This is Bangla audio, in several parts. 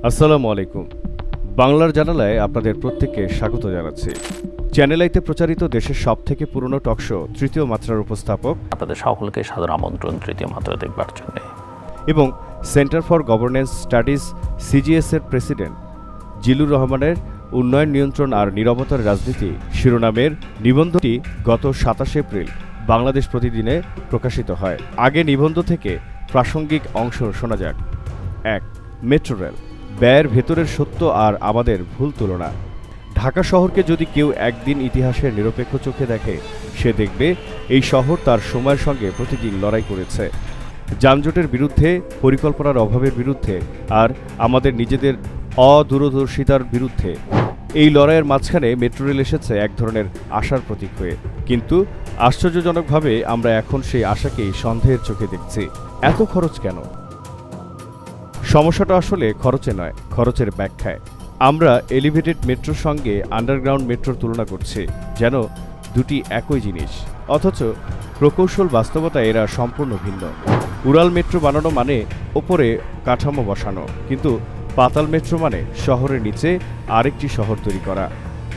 আসসালামু আলাইকুম। বাংলার জানালায় আপনাদের প্রত্যেককে স্বাগত জানাচ্ছি। চ্যানেল আইতে প্রচারিত দেশের সবথেকে পুরনো টকশো তৃতীয় মাত্রার উপস্থাপক আপনাদের সকলকে সাদর আমন্ত্রণ তৃতীয় মাত্রা দেখবার জন্য। এবং centre for governance studies CGS এর প্রেসিডেন্ট জিলুর রহমানের উন্নয়ন নিয়ন্ত্রণ আর নীরবতার রাজনীতি শিরোনামের নিবন্ধটি গত ২৭ এপ্রিল বাংলাদেশ প্রতিদিনে প্রকাশিত হয়। আগে নিবন্ধ থেকে প্রাসঙ্গিক অংশ শোনা যাক। ১. মেট্রো রেল, ব্যয়ের ভেতরের সত্য আর আমাদের ভুল তুলনা। ঢাকা শহরকে যদি কেউ একদিন ইতিহাসের নিরপেক্ষ চোখে দেখে, সে দেখবে এই শহর তার সময়ের সঙ্গে প্রতিদিন লড়াই করেছে। যানজটের বিরুদ্ধে, পরিকল্পনার অভাবের বিরুদ্ধে আর আমাদের নিজেদের অদূরদর্শিতার বিরুদ্ধে। এই লড়াইয়ের মাঝখানে মেট্রো রেল এসেছে এক ধরনের আশার প্রতীক হয়ে। কিন্তু আশ্চর্যজনকভাবে আমরা এখন সেই আশাকেই সন্দেহের চোখে দেখছি। এত খরচ কেন? সমস্যাটা আসলে খরচে নয়, খরচের ব্যাখ্যায়। আমরা এলিভেটেড মেট্রোর সঙ্গে আন্ডারগ্রাউন্ড মেট্রোর তুলনা করছি, যেন দুটি একই জিনিস, অথচ প্রকৌশল বাস্তবতায় এরা সম্পূর্ণ ভিন্ন। উড়াল মেট্রো বানানো মানে ওপরে কাঠামো বসানো, কিন্তু পাতাল মেট্রো মানে শহরের নিচে আরেকটি শহর তৈরি করা।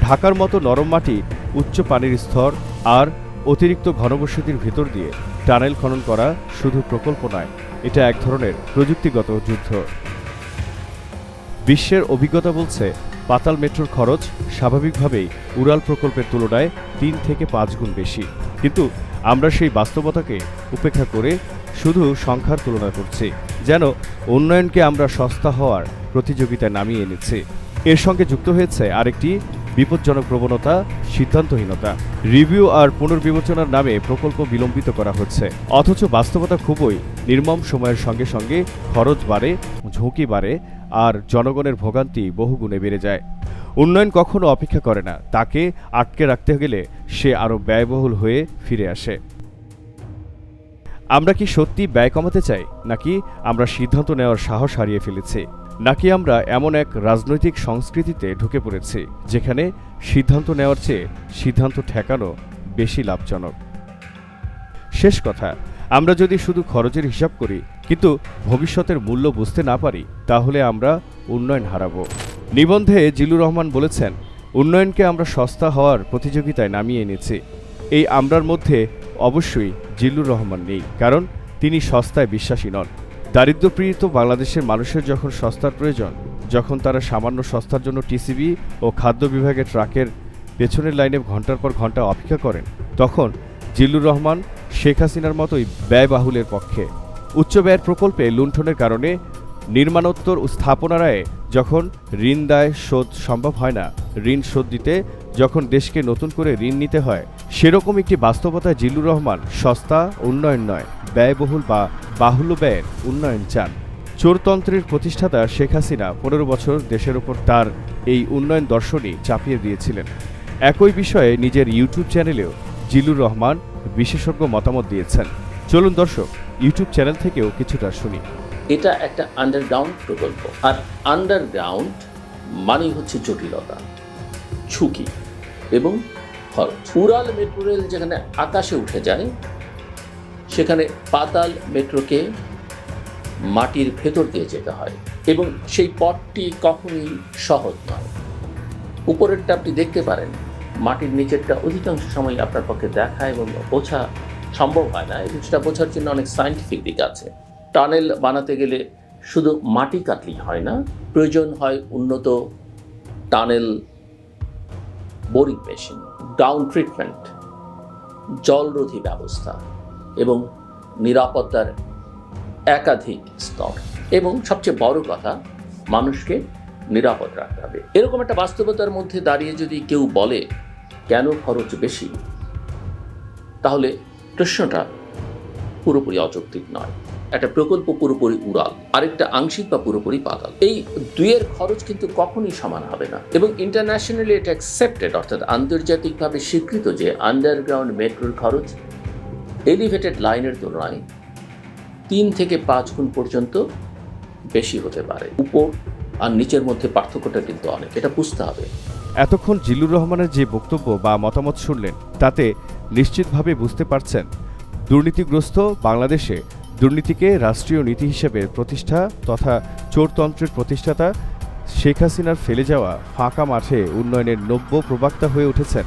ঢাকার মতো নরম মাটি, উচ্চ পানির স্তর আর অতিরিক্ত ঘনবসতির ভিতর দিয়ে টানেল খনন করা শুধু প্রকল্প নয়, এটা এক ধরনের প্রযুক্তিগত যুদ্ধ। বিশ্বের অভিজ্ঞতা বলছে পাতাল মেট্রোর খরচ স্বাভাবিকভাবেই উড়াল প্রকল্পের তুলনায় ৩ থেকে ৫ গুণ বেশি। কিন্তু আমরা সেই বাস্তবতাকে উপেক্ষা করে শুধু সংখ্যার তুলনা করছি, যেন উন্নয়নকে আমরা সস্তা হওয়ার প্রতিযোগিতায় নামিয়ে এনেছি। এর সঙ্গে যুক্ত হয়েছে আরেকটি বিপজ্জনক প্রবণতা, সিদ্ধান্তহীনতা। রিভিউ আর পুনর্বিবেচনার নামে প্রকল্প বিলম্বিত করা হচ্ছে, অথচ বাস্তবতা খুবই নির্মম। সময়ের সঙ্গে সঙ্গে খরচ বাড়ে, ঝুঁকি বাড়ে আর জনগণের ভোগান্তি বহুগুণে বেড়ে যায়। উন্নয়ন কখনো অপেক্ষা করে না, তাকে আটকে রাখতে গেলে সে আরও ব্যয়বহুল হয়ে ফিরে আসে। আমরা কি সত্যি ব্যয় কমাতে চাই, নাকি আমরা সিদ্ধান্ত নেওয়ার সাহস হারিয়ে ফেলেছি? নাকি আমরা এমন এক রাজনৈতিক সংস্কৃতিতে ঢুকে পড়েছি যেখানে সিদ্ধান্ত নেওয়ার চেয়ে সিদ্ধান্ত ঠেকানো বেশি লাভজনক? শেষ কথা, আমরা যদি শুধু খরচের হিসাব করি কিন্তু ভবিষ্যতের মূল্য বুঝতে না পারি, তাহলে আমরা উন্নয়ন হারাবো। নিবন্ধে জিলুর রহমান বলেছেন, উন্নয়নকে আমরা সস্তা হওয়ার প্রতিযোগিতায় নামিয়ে এনেছি। এই আমরার মধ্যে অবশ্যই জিল্লুর রহমান নেই, কারণ তিনি সস্তায় বিশ্বাসী নন। দারিদ্র্যপীড়িত বাংলাদেশের মানুষের যখন সস্তার প্রয়োজন, যখন তারা সামান্য সস্তার জন্য টিসিবি ও খাদ্য বিভাগের ট্রাকের পেছনের লাইনে ঘন্টার পর ঘন্টা অপেক্ষা করেন, তখন জিল্লুর রহমান শেখ হাসিনার মতোই ব্যয়বাহুলের পক্ষে। উচ্চ ব্যয়ের প্রকল্পে লুণ্ঠনের কারণে নির্মাণোত্তর স্থাপনার আয়ে যখন ঋণ দায় শোধ সম্ভব হয় না, ঋণ শোধ দিতে যখন দেশকে নতুন করে ঋণ নিতে হয়, সেরকম একটি বাস্তবতায় জিল্লুর রহমান সস্তা উন্নয়ন নয়, ব্যয়বহুল বা বাহুল্য ব্যয়ের উন্নয়ন চান। চোরতন্ত্রের প্রতিষ্ঠাতা শেখ হাসিনা ১৫ বছর দেশের ওপর তার এই উন্নয়ন দর্শনই চাপিয়ে দিয়েছিলেন। একই বিষয়ে নিজের ইউটিউব চ্যানেলেও জিল্লুর রহমান বিশেষজ্ঞ মতামত দিয়েছেন। চলুন দর্শক, ইউটিউব চ্যানেল থেকেও কিছুটা শুনি। এটা একটা আন্ডারগ্রাউন্ড প্রকল্প, আর আন্ডারগ্রাউন্ড মানে হচ্ছে জটিলতা, ঝুঁকি এবং খরচ। উড়াল মেট্রো রেল যেখানে আকাশে উঠে যায়, সেখানে পাতাল মেট্রোকে মাটির ভেতর দিয়ে যেতে হয় এবং সেই পথটি কখনোই সহজ নয়। উপরেরটা আপনি দেখতে পারেন, মাটির নিচেরটা অধিকাংশ সময় আপনার পক্ষে দেখা এবং বোঝা সম্ভব হয় না। এই জিনিসটা বোঝার জন্য অনেক সায়েন্টিফিক দিক আছে। টানেল বানাতে গেলে শুধু মাটি কাটলেই হয় না, প্রয়োজন হয় উন্নত tunnel boring machine, down treatment, জলরোধী ব্যবস্থা এবং নিরাপত্তার একাধিক স্তর, এবং সবচেয়ে বড় কথা, মানুষকে নিরাপদ রাখতে হবে। এরকম একটা বাস্তবতার মধ্যে দাঁড়িয়ে যদি কেউ বলে কেন খরচ বেশি, তাহলে প্রশ্নটা পুরোপুরি অযৌক্তিক নয়। একটা প্রকল্প পুরোপুরি উড়াল, আরেকটা আংশিক বা পুরোপুরি পাতাল। এই দুইয়ের খরচ কিন্তু কখনোই সমান হবে না, এবং ইন্টারন্যাশনালি এটা অ্যাকসেপ্টেড, অর্থাৎ আন্তর্জাতিকভাবে স্বীকৃত যে আন্ডারগ্রাউন্ড মেট্রোর খরচ এলিভেটেড লাইনের তুলনায় ৩ থেকে ৫ গুণ পর্যন্ত বেশি হতে পারে। উপর আর নিচের মধ্যে পার্থক্যটা কিন্তু অনেক, এটা বুঝতে হবে। এতক্ষণ জিল্লুর রহমানের যে বক্তব্য বা মতামত শুনলেন, তাতে নিশ্চিতভাবে বুঝতে পারছেন দুর্নীতিগ্রস্ত বাংলাদেশে দুর্নীতিকে রাষ্ট্রীয় নীতি হিসেবে প্রতিষ্ঠা তথা চোরতন্ত্রের প্রতিষ্ঠাতা শেখ হাসিনার ফেলে যাওয়া ফাঁকা মাঠে উন্নয়নের নব্য প্রবক্তা হয়ে উঠেছেন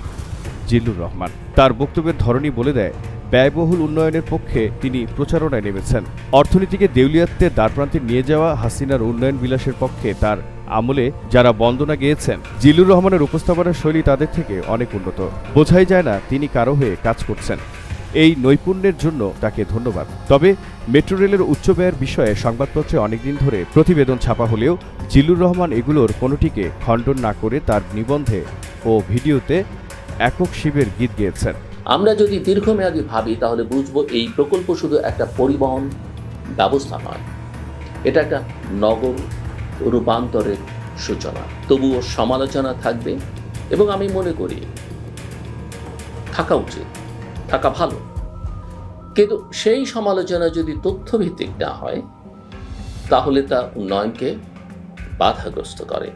জিল্লুর রহমান। তার বক্তব্যের ধরনই বলে দেয় ব্যয়বহুল উন্নয়নের পক্ষে তিনি প্রচারণায় নেমেছেন। অর্থনীতিকে দেউলিয়াত্বের দ্বারপ্রান্তে নিয়ে যাওয়া হাসিনার উন্নয়ন বিলাসের পক্ষে তার আমলে যারা বন্দনা গেয়েছেন, জিল্লুর রহমানের উপস্থাপনার শৈলী তাদের থেকে অনেক উন্নত। বোঝাই যায় না তিনি কারো হয়ে কাজ করছেন। এই নৈপুণ্যের জন্য তাকে ধন্যবাদ। তবে মেট্রো রেলের উচ্চ ব্যয়ের বিষয়ে সংবাদপত্রে অনেকদিন ধরে প্রতিবেদন ছাপা হলেও জিল্লুর রহমান এগুলোর কোনোটিকে খণ্ডন না করে তার নিবন্ধে ও ভিডিওতে একক শিবের গীত গেয়েছেন। আমরা যদি দীর্ঘমেয়াদী ভাবি তাহলে বুঝবো এই প্রকল্প শুধু একটা পরিবহন ব্যবস্থা নয়, এটা একটা নগর রূপান্তরের সূচনা। তবুও সমালোচনা থাকবে এবং আমি মনে করি থাকা উচিত, থাকা ভালো, কিন্তু সেই সমালোচনা যদি তথ্যভিত্তিক না হয় তাহলে তা উন্নয়নকে বাধাগ্রস্ত করে।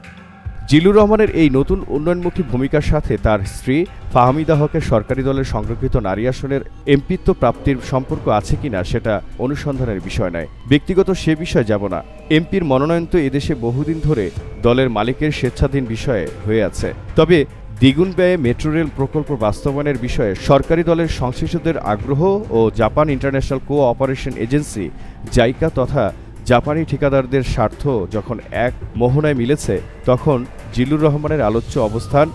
জিল্লুর রহমানের এই নতুন উন্নয়নমুখী ভূমিকার সাথে তার স্ত্রী ফাহমিদা হকের সরকারি দলের সংরক্ষিত নারী আসনের এমপিত্ব প্রাপ্তির সম্পর্ক আছে কিনা সেটা অনুসন্ধানের বিষয় নয়। ব্যক্তিগত সে বিষয়ে যাব না। এমপির মনোনয়ন তো এদেশে বহুদিন ধরে দলের মালিকের স্বেচ্ছাধীন বিষয়ে হয়ে আছে। তবে দ্বিগুণ ব্যয়ে মেট্রো রেল প্রকল্প বাস্তবায়নের বিষয়ে সরকারি দলের সংশ্লিষ্টদের আগ্রহ ও Japan international cooperation agency JICA তথা জাপানি ঠিকাদারদের স্বার্থ যখন এক মোহনায় মিলেছে, তখন জিল্লুর রহমানের আলোচ্য অবস্থান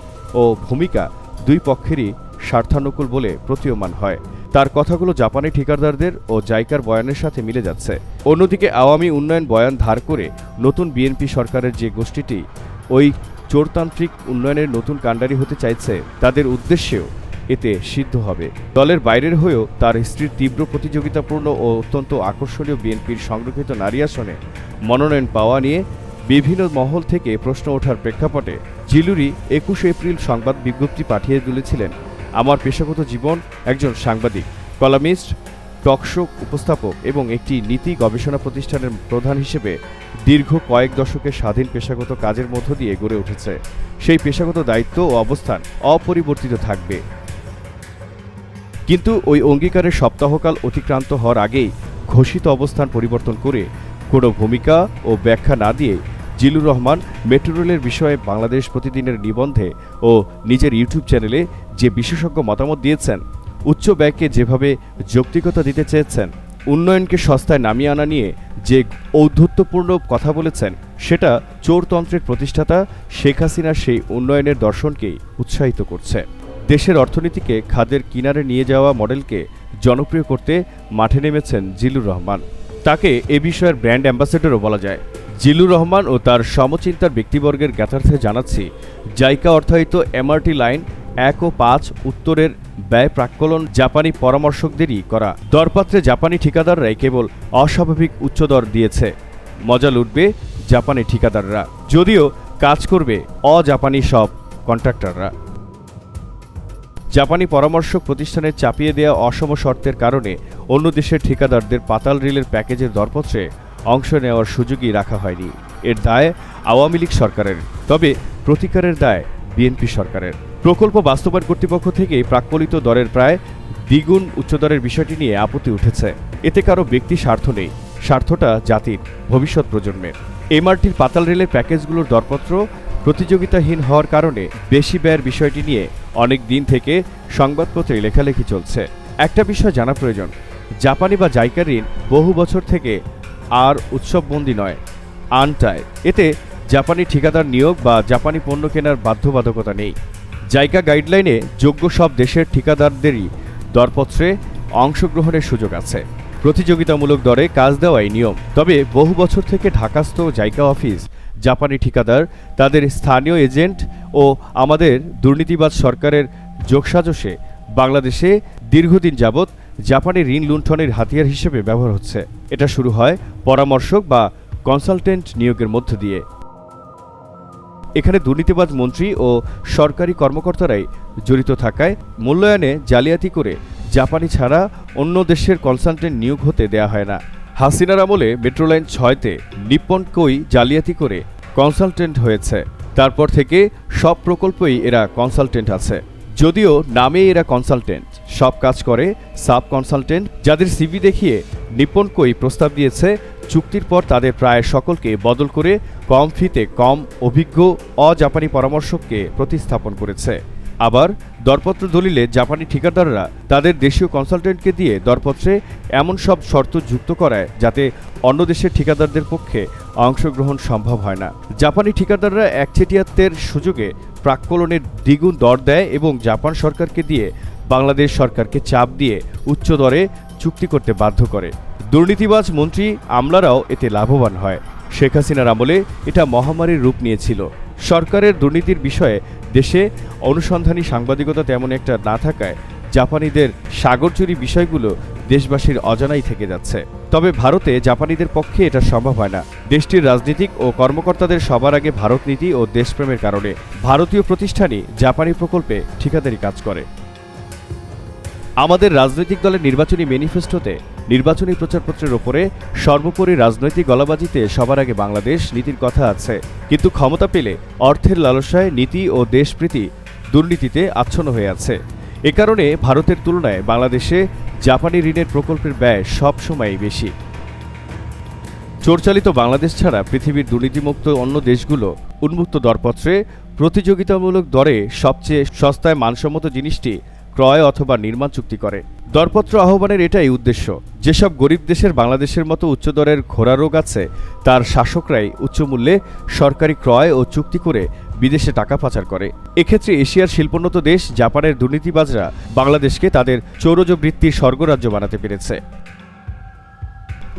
ও ভূমিকা দুই পক্ষেরই স্বার্থানুকূল বলে প্রতীয়মান হয়। তার কথাগুলো জাপানি ঠিকাদারদের ও জাইকার বয়ানের সাথে মিলে যাচ্ছে। অন্যদিকে আওয়ামী উন্নয়ন বয়ান ধার করে নতুন বিএনপি সরকারের যে গোষ্ঠীটি ওই চোরতান্ত্রিক উন্নয়নের নতুন কাণ্ডারি হতে চাইছে, তাদের উদ্দেশ্যেও এতে সিদ্ধ হবে। দলের বাইরের হয়েও তার স্ত্রীর তীব্র প্রতিযোগিতাপূর্ণ ও অত্যন্ত আকর্ষণীয় বিএনপির সংরক্ষিত নারী আসনে মনোনয়ন পাওয়া নিয়ে বিভিন্ন মহল থেকে প্রশ্ন ওঠার প্রেক্ষাপটে জিল্লুরই 21 এপ্রিল সংবাদ বিজ্ঞপ্তি পাঠিয়ে তুলেছিলেন, আমার পেশাগত জীবন একজন সাংবাদিক, কলামিস্ট, টকশো উপস্থাপক এবং একটি নীতি গবেষণা প্রতিষ্ঠানের প্রধান হিসেবে দীর্ঘ কয়েক দশকের স্বাধীন পেশাগত কাজের মধ্য দিয়ে গড়ে উঠেছে। সেই পেশাগত দায়িত্ব ও অবস্থান অপরিবর্তিত থাকবে। কিন্তু ওই অঙ্গীকারের সপ্তাহকাল অতিক্রান্ত হওয়ার আগেই ঘোষিত অবস্থান পরিবর্তন করে কোনো ভূমিকা ও ব্যাখ্যা না দিয়ে জিল্লুর রহমান মেট্রো রেলের বিষয়ে বাংলাদেশ প্রতিদিনের নিবন্ধে ও নিজের ইউটিউব চ্যানেলে যে বিশেষজ্ঞ মতামত দিয়েছেন, উচ্চ ব্যয়কে যেভাবে যৌক্তিকতা দিতে চেয়েছেন, উন্নয়নকে সস্তায় নামিয়ে আনা নিয়ে যে ঔদ্ধত্যপূর্ণ কথা বলেছেন, সেটা চোরতন্ত্রের প্রতিষ্ঠাতা শেখ হাসিনার সেই উন্নয়নের দর্শনকেই উৎসাহিত করছে। দেশের অর্থনীতিকে খাদের কিনারে নিয়ে যাওয়া মডেলকে জনপ্রিয় করতে মাঠে নেমেছেন জিল্লুর রহমান। তাকে এ বিষয়ের ব্র্যান্ড অ্যাম্বাসেডরও বলা যায়। জিল্লুর রহমান ও তার সমচিন্তার ব্যক্তিবর্গের জ্ঞাতার্থে জানাচ্ছি, জাইকা অর্থায়িত এমআরটি লাইন 1 ও 5 উত্তরের ব্যয় প্রাক্কলন জাপানি পরামর্শকদেরই করা। দরপত্রে জাপানি ঠিকাদাররাই কেবল অস্বাভাবিক উচ্চ দর দিয়েছে। মজা লুটবে জাপানি ঠিকাদাররা, যদিও কাজ করবে অজাপানি সব কন্ট্রাক্টররা। জাপানি পরামর্শক প্রতিষ্ঠানের চাপিয়ে দেওয়া অসম শর্তের কারণে অন্য দেশের ঠিকাদারদের পাতাল রেলের প্যাকেজের দরপত্রে অংশ নেওয়ার সুযোগই রাখা হয়নি। এর দায় আওয়ামী লীগ সরকারের, তবে প্রতিকারের দায় বিএনপি সরকারের। প্রকল্প বাস্তবায়ন কর্তৃপক্ষ থেকে প্রাক্কলিত দরের প্রায় দ্বিগুণ উচ্চদরের বিষয়টি নিয়ে আপত্তি উঠেছে। এতে কারো ব্যক্তি স্বার্থ নেই, স্বার্থটা জাতির, ভবিষ্যৎ প্রজন্মের। এমআরটির পাতাল রেলের প্যাকেজগুলোর দরপত্র প্রতিযোগিতাহীন হওয়ার কারণে বেশি ব্যয়ের বিষয়টি নিয়ে অনেক দিন থেকে সংবাদপত্রে লেখালেখি চলছে। একটা বিষয় জানা প্রয়োজন, জাপানি বা জাইকার ঋণ বহু বছর থেকে আর উৎসববন্দী নয়, আনটায়। এতে জাপানি ঠিকাদার নিয়োগ বা জাপানি পণ্য কেনার বাধ্যবাধকতা নেই। জাইকা গাইডলাইনে যোগ্য সব দেশের ঠিকাদারদেরই দরপত্রে অংশগ্রহণের সুযোগ আছে। প্রতিযোগিতামূলক দরে কাজ দেওয়াই নিয়ম। তবে বহু বছর থেকে ঢাকাস্থ জাইকা অফিস, জাপানি ঠিকাদার, তাদের স্থানীয় এজেন্ট ও আমাদের দুর্নীতিবাজ সরকারের যোগসাজশে বাংলাদেশে দীর্ঘদিন যাবৎ জাপানি ঋণ লুণ্ঠনের হাতিয়ার হিসেবে ব্যবহার হচ্ছে। এটা শুরু হয় পরামর্শক বা কনসালটেন্ট নিয়োগের মধ্য দিয়ে। এখানে দুর্নীতিবাজ মন্ত্রী ও সরকারি কর্মকর্তারাই জড়িত থাকায় মূল্যায়নে জালিয়াতি করে জাপানি ছাড়া অন্য দেশের কনসালটেন্ট নিয়োগ হতে দেয়া হয় না। হাসিনার আমলে মেট্রো লাইন 6-তে নিপ্পনকই জালিয়াতি করে কনসালটেন্ট হয়েছে। তারপর থেকে সব প্রকল্পেই এরা কনসালটেন্ট আছে, যদিও নামেই এরা কনসালটেন্ট। সব কাজ করে সাব কনসালটেন্ট, যাদের সিভি দেখিয়ে নিপ্পনকই প্রস্তাব দিয়েছে চুক্তির পর তাদের প্রায় সকলকে বদল করে কম ফিতে কম অভিজ্ঞ অজাপানি পরামর্শককে প্রতিস্থাপন করেছে। আবার দরপত্র দলিলে জাপানি ঠিকাদাররা তাদের দেশীয় কনসালটেন্টকে দিয়ে দরপত্রে এমন সব শর্ত যুক্ত করায় যাতে অন্য দেশের ঠিকাদারদের পক্ষে অংশগ্রহণ সম্ভব হয় না। জাপানি ঠিকাদাররা একচেটিয়াত্বের সুযোগে প্রাক্কলনের দ্বিগুণ দর দেয় এবং জাপান সরকারকে দিয়ে বাংলাদেশ সরকারকে চাপ দিয়ে উচ্চ দরে চুক্তি করতে বাধ্য করে। দুর্নীতিবাজ মন্ত্রী আমলারাও এতে লাভবান হয়। শেখ হাসিনার আমলে এটা মহামারীর রূপ নিয়েছিল। সরকারের দুর্নীতির বিষয়ে দেশে অনুসন্ধানী সাংবাদিকতা তেমন একটা না থাকায় জাপানিদের সাগরচুরি বিষয়গুলো দেশবাসীর অজানাই থেকে যাচ্ছে। তবে ভারতে জাপানিদের পক্ষে এটা সম্ভব হয় না। দেশটির রাজনীতিক ও কর্মকর্তাদের সবার আগে ভারত নীতি ও দেশপ্রেমের কারণে ভারতীয় প্রতিষ্ঠানই জাপানি প্রকল্পে ঠিকাদারি কাজ করে। আমাদের রাজনৈতিক দলের নির্বাচনী ম্যানিফেস্টোতে নির্বাচনী প্রচারপত্রের ওপরে সর্বোপরি রাজনৈতিক গলাবাজিতে সবার আগে বাংলাদেশ নীতির কথা আছে, কিন্তু ক্ষমতা পেলে অর্থের লালসায় নীতি ও দেশপ্রীতি দুর্নীতিতে আচ্ছন্ন হয়ে আছে। এ কারণে ভারতের তুলনায় বাংলাদেশে জাপানি ঋণের প্রকল্পের ব্যয় সবসময়ই বেশি। চোরচালিত বাংলাদেশ ছাড়া পৃথিবীর দুর্নীতিমুক্ত অন্য দেশগুলো উন্মুক্ত দরপত্রে প্রতিযোগিতামূলক দরে সবচেয়ে সস্তায় মানসম্মত জিনিসটি ক্রয় অথবা নির্মাণ চুক্তি করে। দরপত্র আহ্বানের এটাই উদ্দেশ্য। যেসব গরিব দেশের বাংলাদেশের মতো উচ্চদরের ঘোড়া রোগ আছে তার শাসকরাই উচ্চমূল্যে সরকারি ক্রয় ও চুক্তি করে বিদেশে টাকা পাচার করে। এক্ষেত্রে এশিয়ার শিল্পোন্নত দেশ জাপানের দুর্নীতিবাজরা বাংলাদেশকে তাদের চৌরজবৃত্তির স্বর্গরাজ্য বানাতে পেরেছে।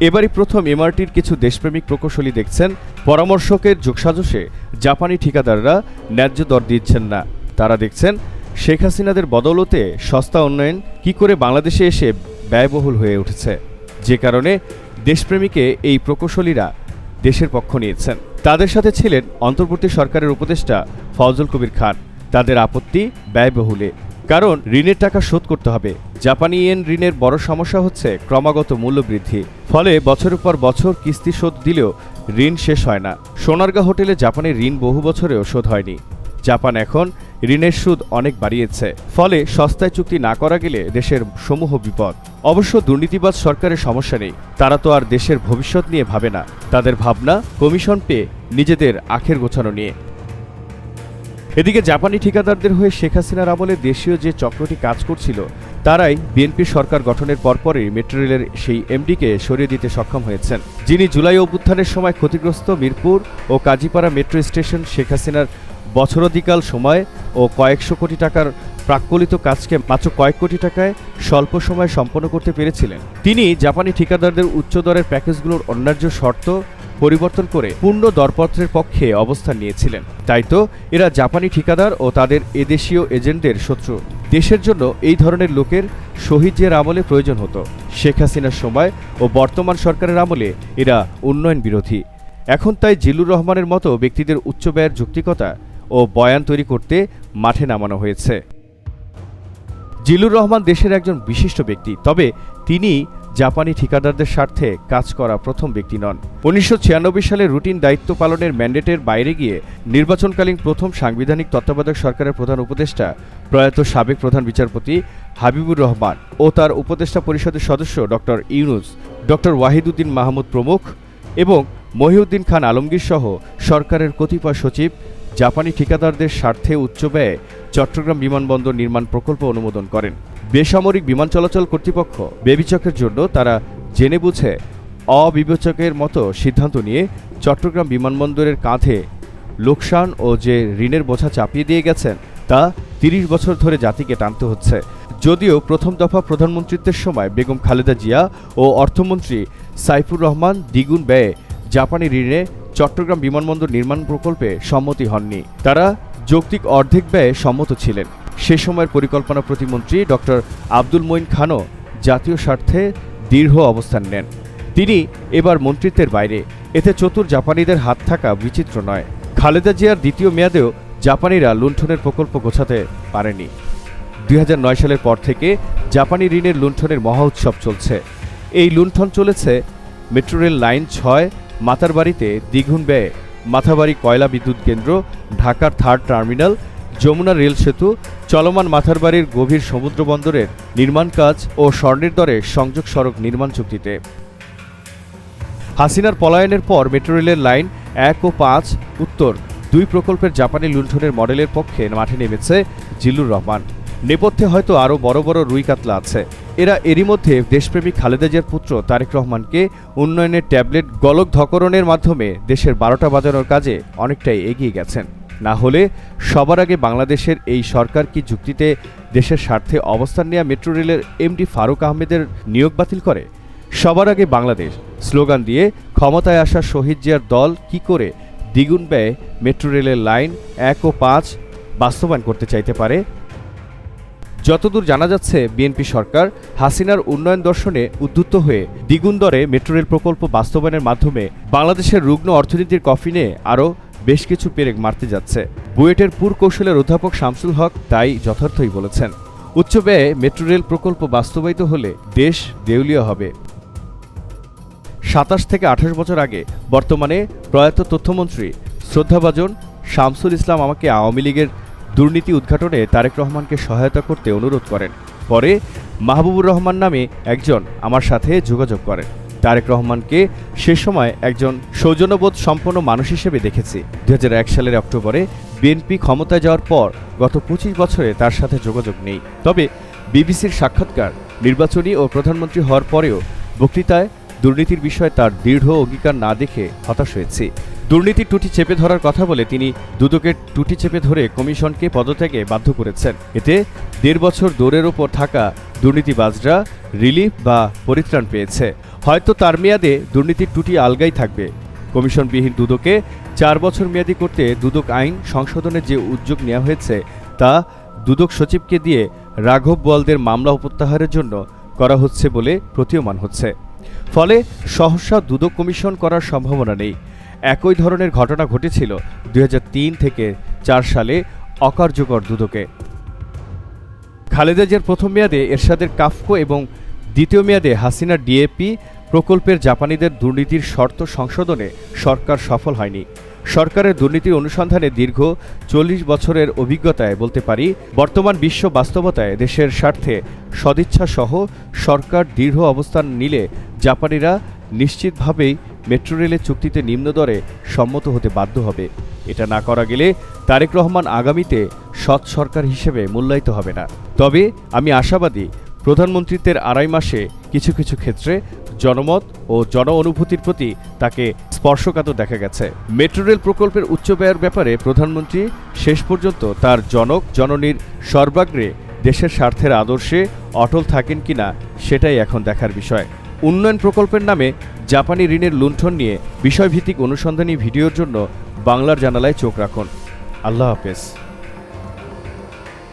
এবারই প্রথম এমআরটির কিছু দেশপ্রেমিক প্রকৌশলী দেখছেন পরামর্শকের যোগসাজশে জাপানি ঠিকাদাররা ন্যায্য দর দিচ্ছেন না। তারা দেখছেন শেখ হাসিনাদের বদৌলতে সস্তা উন্নয়ন কি করে বাংলাদেশে এসে ব্যয়বহুল হয়ে উঠেছে, যে কারণে দেশপ্রেমিকে এই প্রকৌশলীরা দেশের পক্ষ নিয়েছেন। তাদের সাথে ছিলেন অন্তর্বর্তী সরকারের উপদেষ্টা ফজল কবির খান। তাদের আপত্তি ব্যয়বহুলে, কারণ ঋণের টাকা শোধ করতে হবে। জাপানি ইয়েন ঋণের বড় সমস্যা হচ্ছে ক্রমাগত মূল্যবৃদ্ধি, ফলে বছরের পর বছর কিস্তি শোধ দিলেও ঋণ শেষ হয় না। সোনারগাঁ হোটেলে জাপানের ঋণ বহু বছরেও শোধ হয়নি। জাপান এখন ঋণের সুদ অনেক বাড়িয়েছে, ফলে সস্তায় চুক্তি না করা গেলে দেশের সমূহ বিপদ। অবশ্য দুর্নীতিবাজ সরকারের সমস্যা নেই, তারা তো আর দেশের ভবিষ্যৎ নিয়ে ভাবে না। তাদের ভাবনা কমিশন পেয়ে নিজেদের আখের গোছানো নিয়ে। এদিকে জাপানি ঠিকাদারদের হয়ে শেখ হাসিনার আমলে দেশীয় যে চক্রটি কাজ করছিল তারাই বিএনপি সরকার গঠনের পরপরই মেট্রো রেলের সেই এমডিকে সরিয়ে দিতে সক্ষম হয়েছেন, যিনি জুলাই অভ্যুত্থানের সময় ক্ষতিগ্রস্ত মিরপুর ও কাজীপাড়া মেট্রো স্টেশন শেখ হাসিনার বছরাধিকাল সময় ও কয়েকশো কোটি টাকার প্রাক্কলিত কাজকে মাত্র কয়েক কোটি টাকায় স্বল্প সময়ে সম্পন্ন করতে পেরেছিলেন। তিনি জাপানি ঠিকাদারদের উচ্চ দরের প্যাকেজগুলোর অন্যায্য শর্ত পরিবর্তন করে পূর্ণ দরপত্রের পক্ষে অবস্থান নিয়েছিলেন। তাই তো এরা জাপানি ঠিকাদার ও তাদের এদেশীয় এজেন্টদের শত্রু। দেশের জন্য এই ধরনের লোকের শহীদের আমলে প্রয়োজন হতো। শেখ হাসিনার সময় ও বর্তমান সরকারের আমলে এরা উন্নয়ন বিরোধী। এখন তাই জিল্লুর রহমানের মতো ব্যক্তিদের উচ্চ ব্যয়ের যৌক্তিকতা ও বয়ান তৈরি করতে মাঠে নামানো হয়েছে। জিল্লুর রহমান দেশের একজন বিশিষ্ট ব্যক্তি, তবে তিনি জাপানি ঠিকাদারদের স্বার্থে কাজ করা প্রথম ব্যক্তি নন। 1996 সালে রুটিন দায়িত্ব পালনের ম্যান্ডেটের বাইরে গিয়ে নির্বাচনকালীন প্রথম সাংবিধানিক তত্ত্বাবধায়ক সরকারের প্রধান উপদেষ্টা প্রয়াত সাবেক প্রধান বিচারপতি হাবিবুর রহমান ও তার উপদেষ্টা পরিষদের সদস্য ডক্টর ইউনুস, ডক্টর ওয়াহিদুদ্দিন মাহমুদ প্রমুখ এবং মহিউদ্দিন খান আলমগীর সহ সরকারের কতিপয় সচিব জাপানি ঠিকাদারদের স্বার্থে উচ্চ ব্যয়ে চট্টগ্রাম বিমানবন্দর নির্মাণ প্রকল্প অনুমোদন করেন। বেসামরিক বিমান চলাচল কর্তৃপক্ষ বেবিচকের জন্য তারা জেনে বুঝে অবিবেচকের মতো সিদ্ধান্ত নিয়ে চট্টগ্রাম বিমানবন্দরের কাঁধে লোকসান ও যে ঋণের বোঝা চাপিয়ে দিয়ে গেছেন তা 30 বছর ধরে জাতিকে টানতে হচ্ছে। যদিও প্রথম দফা প্রধানমন্ত্রিত্বের সময় বেগম খালেদা জিয়া ও অর্থমন্ত্রী সাইফুর রহমান দ্বিগুণ ব্যয়ে জাপানি ঋণে চট্টগ্রাম বিমানবন্দর নির্মাণ প্রকল্পে সম্মতি হননি। তারা যৌক্তিক অর্ধেক ব্যয়ে সম্মত ছিলেন। সে সময়ের পরিকল্পনা প্রতিমন্ত্রী ডক্টর আব্দুল মঈন খানও জাতীয় স্বার্থে দৃঢ় অবস্থান নেন। তিনি এবার মন্ত্রিত্বের বাইরে, এতে চতুর জাপানিদের হাত থাকা বিচিত্র নয়। খালেদা জিয়ার দ্বিতীয় মেয়াদেও জাপানিরা লুণ্ঠনের প্রকল্প গোছাতে পারেনি। 2009 সালের পর থেকে জাপানি ঋণের লুণ্ঠনের মহা উৎসব চলছে। এই লুণ্ঠন চলেছে মেট্রো রেল লাইন 6 মাতারবাড়িতে দ্বিগুণ ব্যয়ে, মাথাবাড়ি কয়লা বিদ্যুৎ কেন্দ্র, ঢাকার 3rd টার্মিনাল, যমুনা রেল সেতু, চলমান মাথারবাড়ির গভীর সমুদ্র বন্দরের নির্মাণ কাজ ও স্বর্ণের দরে সংযোগ সড়ক নির্মাণ চুক্তিতে। হাসিনার পলায়নের পর মেট্রো রেলের লাইন 1 ও 5 উত্তর 2 প্রকল্পের জাপানি লুণ্ঠনের মডেলের পক্ষে মাঠে নেমেছে জিল্লুর রহমান। নেপথ্যে হয়তো আরও বড় বড় রুই কাতলা আছে। এরই মধ্যে দেশপ্রেমিক খালেদা জিয়ার পুত্র তারেক রহমানকে উন্নয়নের ট্যাবলেট গলক ধকরণের মাধ্যমে দেশের 12টা বাজানোর কাজে অনেকটাই এগিয়ে গেছেন। না হলে সবার আগে বাংলাদেশের এই সরকার কি যুক্তিতে দেশের স্বার্থে অবস্থান নেওয়া মেট্রো রেলের এমডি ফারুক আহমেদের নিয়োগ বাতিল করে? সবার আগে বাংলাদেশ স্লোগান দিয়ে ক্ষমতায় আসা শহীদ জিয়ার দল কি করে দ্বিগুণ ব্যয়ে মেট্রো রেলের লাইন 1 ও 5 বাস্তবায়ন করতে চাইতে পারে? যতদূর জানা যাচ্ছে, বিএনপি সরকার হাসিনার উন্নয়ন দর্শনে উদ্বুদ্ধ হয়ে দ্বিগুণ দরে মেট্রো রেল প্রকল্প বাস্তবায়নের মাধ্যমে বাংলাদেশের রুগ্ন অর্থনীতির কফিনে আরও বেশ কিছু পেরেক মারতে যাচ্ছে। বুয়েটের পুরকৌশলের অধ্যাপক শামসুল হক তাই যথার্থই বলেছেন। উচ্চ ব্যয়ে মেট্রো রেল প্রকল্প বাস্তবায়িত হলে দেশ দেউলিয়া হবে। 27 থেকে 28 বছর আগে বর্তমানে প্রয়াত তথ্যমন্ত্রী শ্রদ্ধাভাজন শামসুল ইসলাম আমাকে আওয়ামী লীগের দুর্নীতি উদ্ঘাটনে তারেক রহমানকে সহায়তা করতে অনুরোধ করেন। পরে মাহবুবুর রহমান নামে একজন আমার সাথে যোগাযোগ করেন। তারেক রহমানকে সে সময় একজন সৌজন্যবোধ সম্পন্ন মানুষ হিসেবে দেখেছি। 2001 সালের অক্টোবরে বিএনপি ক্ষমতায় যাওয়ার পর গত 25 বছরে তার সাথে যোগাযোগ নেই। তবে বিবিসির সাক্ষাৎকার, নির্বাচনী ও প্রধানমন্ত্রী হওয়ার পরেও বক্তৃতায় দুর্নীতির বিষয়ে তার দৃঢ় অঙ্গীকার না দেখে হতাশ হয়েছি। দুর্নীতির টুটি চেপে ধরার কথা বলে তিনি দুদকের টুটি চেপে ধরে কমিশনকে পদত্যাগে বাধ্য করেছেন। এতে 1.5 বছর দৌড়ের ওপর থাকা দুর্নীতিবাজরা রিলিফ বা পরিত্রাণ পেয়েছে। হয়তো তার মেয়াদে দুর্নীতির টুটি আলগাই থাকবে। কমিশনবিহীন দুদকে 4 বছর মেয়াদী করতে দুদক আইন সংশোধনের যে উদ্যোগ নেওয়া হয়েছে তা দুদক সচিবকে দিয়ে রাঘব বোয়ালদের মামলা প্রত্যাহারের জন্য করা হচ্ছে বলে প্রতীয়মান হচ্ছে। ফলে সহসা দুদক কমিশন করার সম্ভাবনা নেই। একই ধরনের ঘটনা ঘটেছিল 2003 থেকে 4 সালে অকার্যকর দুদকে। খালেদা জিয়ার প্রথম মেয়াদে এরশাদের কাফকো এবং দ্বিতীয় মেয়াদে হাসিনার ডিএপি প্রকল্পের জাপানিদের দুর্নীতির শর্ত সংশোধনে সরকার সফল হয়নি। সরকারের দুর্নীতির অনুসন্ধানে দীর্ঘ 40 বছরের অভিজ্ঞতায় বলতে পারি, বর্তমান বিশ্ব বাস্তবতায় দেশের স্বার্থে সদিচ্ছাসহ সরকার দৃঢ় অবস্থান নিলে জাপানিরা নিশ্চিতভাবেই মেট্রো রেলের চুক্তিতে নিম্ন দরে সম্মত হতে বাধ্য হবে। এটা না করা গেলে তারেক রহমান আগামীতে সৎ সরকার হিসেবে মূল্যায়িত হবে না। তবে আমি আশাবাদী, প্রধানমন্ত্রীত্বের 2.5 মাসে কিছু কিছু ক্ষেত্রে জনমত ও জন অনুভূতির প্রতি তাকে স্পর্শকাতর দেখা গেছে। মেট্রো রেল প্রকল্পের উচ্চ ব্যয়ের ব্যাপারে প্রধানমন্ত্রী শেষ পর্যন্ত তার জনক জননীর সর্বাগ্রে দেশের স্বার্থের আদর্শে অটল থাকেন কিনা সেটাই এখন দেখার বিষয়। উন্নয়ন প্রকল্পের নামে জাপানি ঋণের লুণ্ঠন নিয়ে বিষয়ভিত্তিক অনুসন্ধানী ভিডিওর জন্য বাংলার জানালায় চোখ রাখুন। আল্লাহ হাফেজ।